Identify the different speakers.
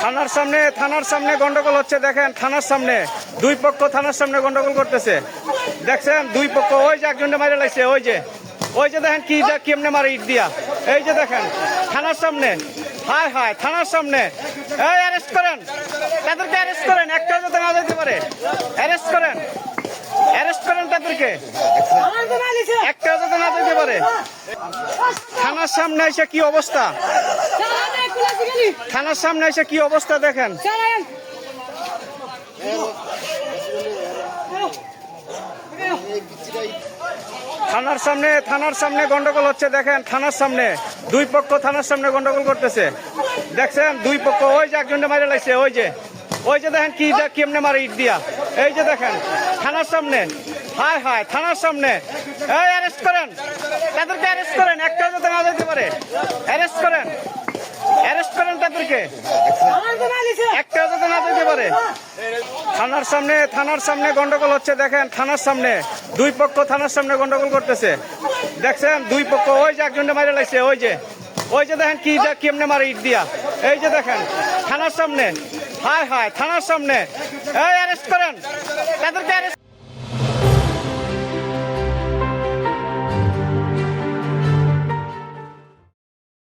Speaker 1: থানার সামনে গন্ডগোল হচ্ছে, দেখেন থানার সামনে দুই পক্ষ থানার সামনে গন্ডগোল করতেছে। দেখছেন দুই পক্ষ, ওই যে একজনকে মারে লাগছে, ওই যে দেখেন কি কেমনে মারে ইট দিয়া। এই যে দেখেন থানার সামনে, হায় হায় থানার সামনে। এই অ্যারেস্ট করেন, তাদেরকে অ্যারেস্ট করেন, একটাও যাতে না যেতে পারে। অ্যারেস্ট করেন তাদেরকে, একটাও যাতে না যেতে পারে। থানার সামনে এসে কি অবস্থা, থানার সামনে এসে কি অবস্থা দেখেন। থানার সামনে গন্ডগোল হচ্ছে, দেখেন থানার সামনে দুই পক্ষ থানার সামনে গন্ডগোল করতেছে। দেখছেন দুই পক্ষ, ওই যে একজনকে মারে লাগছে, ওই যে দেখেন কি কেমনে মারে ইট দিয়া। এই যে দেখেন থানার সামনে, হায় হায় থানার সামনে। এই অ্যারেস্ট করেন, তাদেরকে অ্যারেস্ট করেন, একটাও যাতে না যেতে পারে। অ্যারেস্ট করেন তাদেরকে, একটাও যাতে না যেতে পারে। থানার সামনে গন্ডগোল হচ্ছে, দেখেন থানার সামনে দুই পক্ষ থানার সামনে গন্ডগোল করতেছে। দেখছেন দুই পক্ষ, ওই যে একজনকে মারে লাগছে, ওই যে দেখেন কি কেমনে মারে ইট দিয়া। এই যে দেখেন থানার সামনে, হায় হায় থানার সামনে। এই অ্যারেস্ট করেন, তাদেরকে অ্যারেস্ট